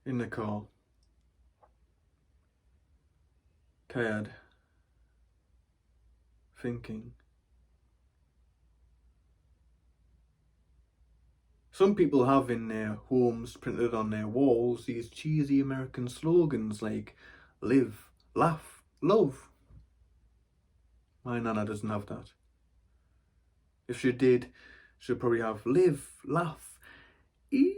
in the car, tired, thinking. Some people have in their homes printed on their walls these cheesy American slogans like live, laugh, love. My nana doesn't have that. If she did, she'd probably have live, laugh, ease.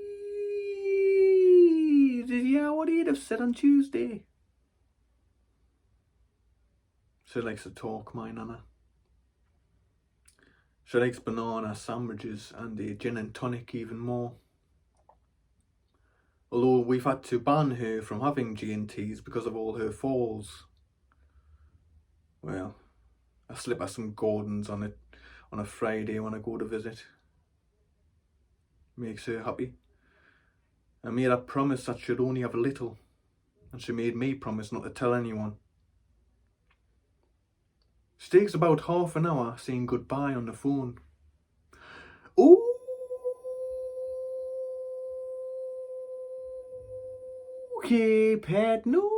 Yeah, what he'd have said on Tuesday. She likes to talk, my nana. She likes banana sandwiches and a gin and tonic even more. Although we've had to ban her from having G&Ts because of all her falls. Well, I slip her some Gordons on a Friday when I go to visit. Makes her happy. I made her promise that she'd only have a little, and she made me promise not to tell anyone. She takes about half an hour saying goodbye on the phone. Okay, pet, no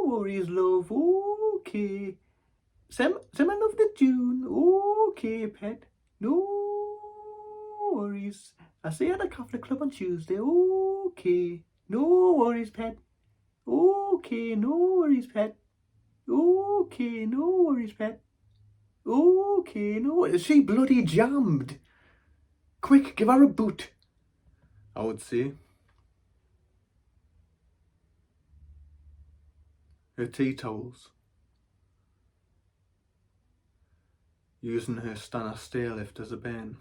worries, love, okay. Sam, I love the tune. Okay, pet, no worries. I see you at the Catholic Club on Tuesday. Okay, no worries, pet. Okay, no worries, pet. Okay, no worries, pet. Okay, no worries. Is she bloody jammed? Quick, give her a boot, I would say. Her tea towels. Using her Stannah stairlift as a bin.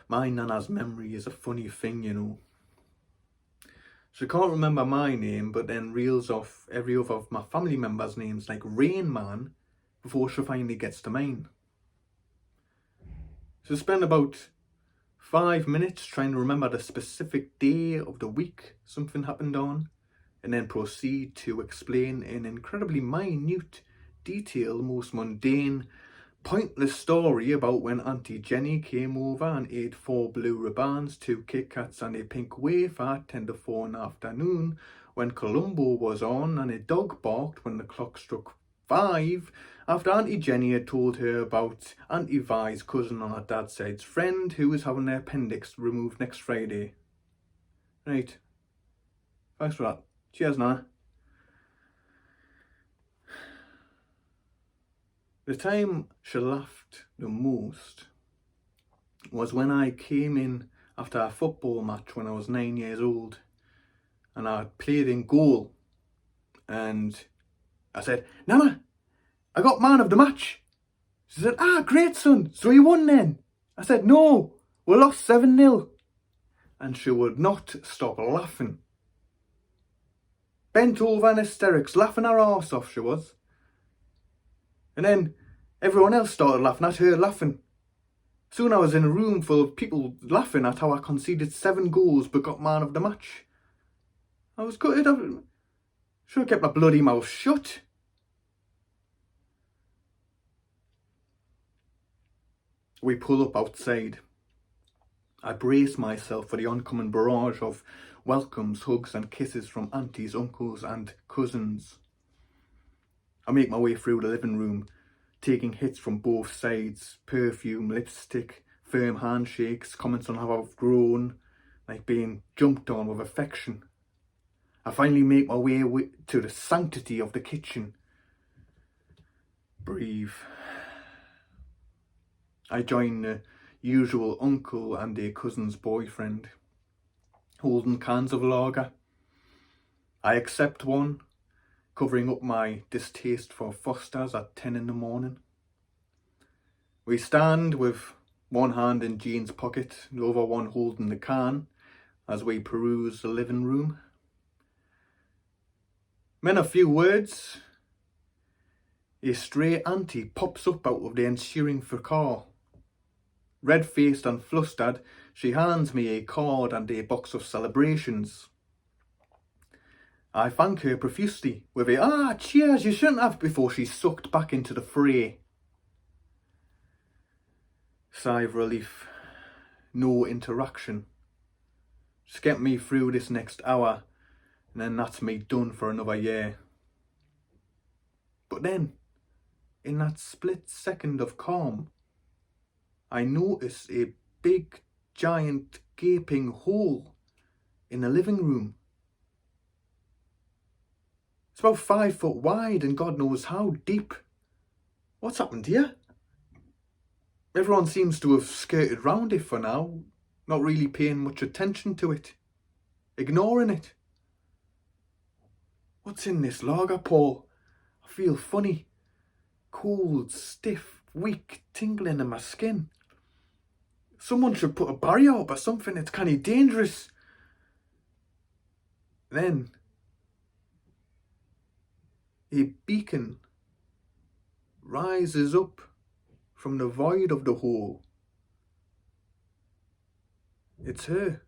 My nana's memory is a funny thing, you know. She can't remember my name, but then reels off every other of my family members' names like Rain Man before she finally gets to mine. She spent about 5 minutes trying to remember the specific day of the week something happened on, and then proceed to explain in incredibly minute detail the most mundane, pointless story about when Auntie Jenny came over and ate 4 blue ribbons, 2 Kit Kats and a pink wafer at 10 to 4 in the afternoon, when Columbo was on and a dog barked when the clock struck 5, after Auntie Jenny had told her about Auntie Vi's cousin on her dad's side's friend who was having their appendix removed next Friday. Right. Thanks for that. Cheers, Nana. The time she laughed the most was when I came in after a football match when I was 9 years old, and I played in goal, and I said, Nana, I got man of the match. She said, great son, so you won then? I said, no, we lost 7-0. And she would not stop laughing. Bent over in hysterics, laughing her arse off she was. And then everyone else started laughing at her laughing. Soon I was in a room full of people laughing at how I conceded 7 goals but got man of the match. I was gutted. I should have kept my bloody mouth shut. We pull up outside. I brace myself for the oncoming barrage of welcomes, hugs and kisses from aunties, uncles and cousins. I make my way through the living room, taking hits from both sides, perfume, lipstick, firm handshakes, comments on how I've grown, like being jumped on with affection. I finally make my way to the sanctity of the kitchen. Breathe. I join the usual uncle and a cousin's boyfriend, holding cans of lager. I accept one, covering up my distaste for Foster's at 10 in the morning. We stand with one hand in Jean's pocket, the other one holding the can, as we peruse the living room. In a few words, a stray auntie pops up out of the ensuing fracas. Red-faced and flustered, she hands me a card and a box of celebrations. I thank her profusely with a cheers, you shouldn't have, before she's sucked back into the fray. Sigh of relief. no interaction. Just get me through this next hour, and then that's me done for another year. But then, in that split second of calm, I notice a big, giant, gaping hole in the living room. It's about 5 foot wide and God knows how deep. What's happened here? Everyone seems to have skirted round it for now, not really paying much attention to it, ignoring it. What's in this lager, Paul? I feel funny, cold, stiff, weak, tingling in my skin. Someone should put a barrier up or something, it's kind of dangerous. Then, a beacon rises up from the void of the hole. It's her.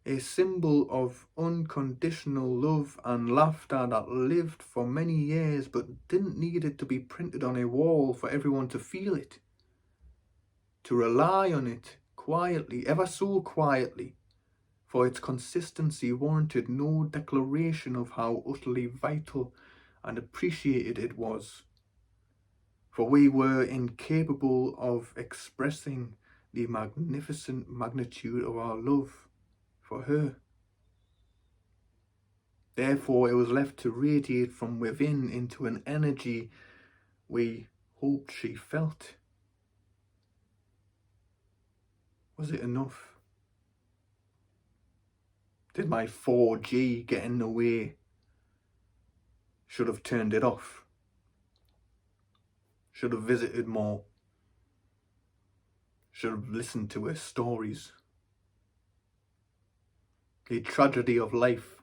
A symbol of unconditional love and laughter that lived for many years but didn't need it to be printed on a wall for everyone to feel it. To rely on it quietly, ever so quietly, for its consistency warranted no declaration of how utterly vital and appreciated it was. For we were incapable of expressing the magnificent magnitude of our love for her. Therefore, it was left to radiate from within into an energy we hoped she felt. Was it enough? Did my 4G get in the way? Should have turned it off. Should have visited more. Should have listened to her stories. A tragedy of life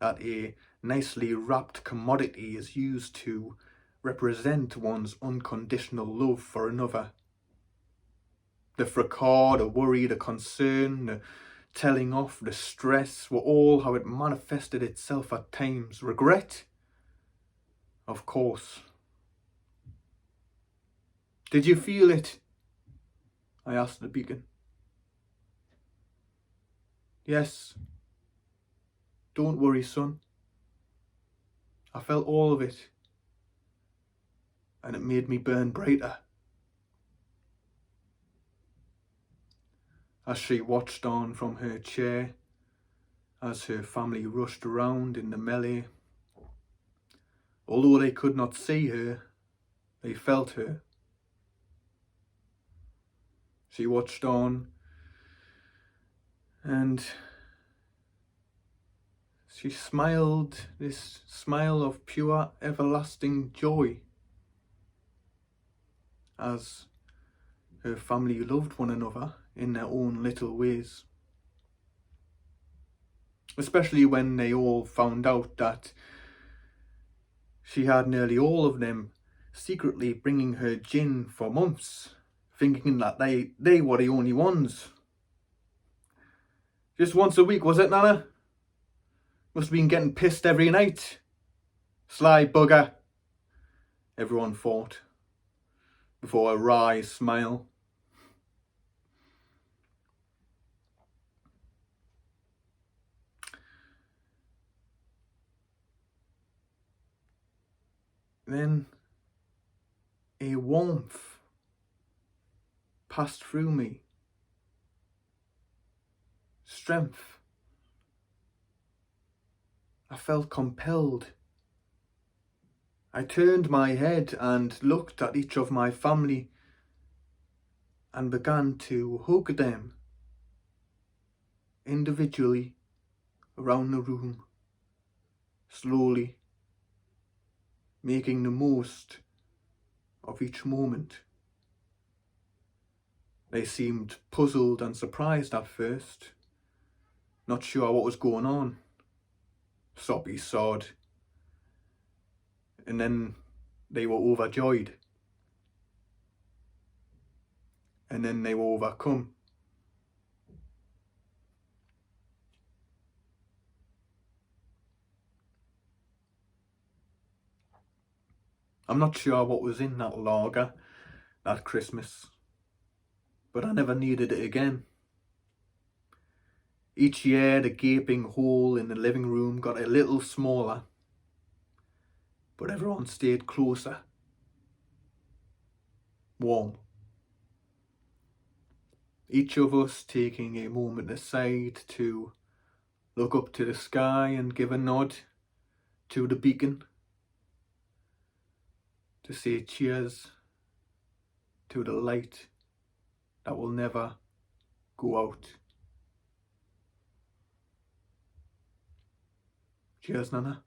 that a nicely wrapped commodity is used to represent one's unconditional love for another. The fracas, the worry, the concern, the telling off, the stress were all how it manifested itself at times. Regret? Of course. Did you feel it? I asked the beacon. Yes. Don't worry, son. I felt all of it, and it made me burn brighter. As she watched on from her chair, as her family rushed around in the melee, although they could not see her, they felt her. She watched on, and she smiled this smile of pure, everlasting joy as her family loved one another in their own little ways. Especially when they all found out that she had nearly all of them secretly bringing her gin for months, thinking that they were the only ones. Just once a week, was it, Nana? Must have been getting pissed every night. Sly bugger, everyone thought, before a wry smile. Then a warmth passed through me. Strength. I felt compelled. I turned my head and looked at each of my family and began to hug them individually around the room, slowly, making the most of each moment. They seemed puzzled and surprised at first, not sure what was going on. Soppy sod. And then they were overjoyed. And then they were overcome. I'm not sure what was in that lager that Christmas, but I never needed it again. Each year the gaping hole in the living room got a little smaller, but everyone stayed closer. Warm. Each of us taking a moment aside to look up to the sky and give a nod to the beacon, to say cheers to the light that will never go out. Cheers, Nana.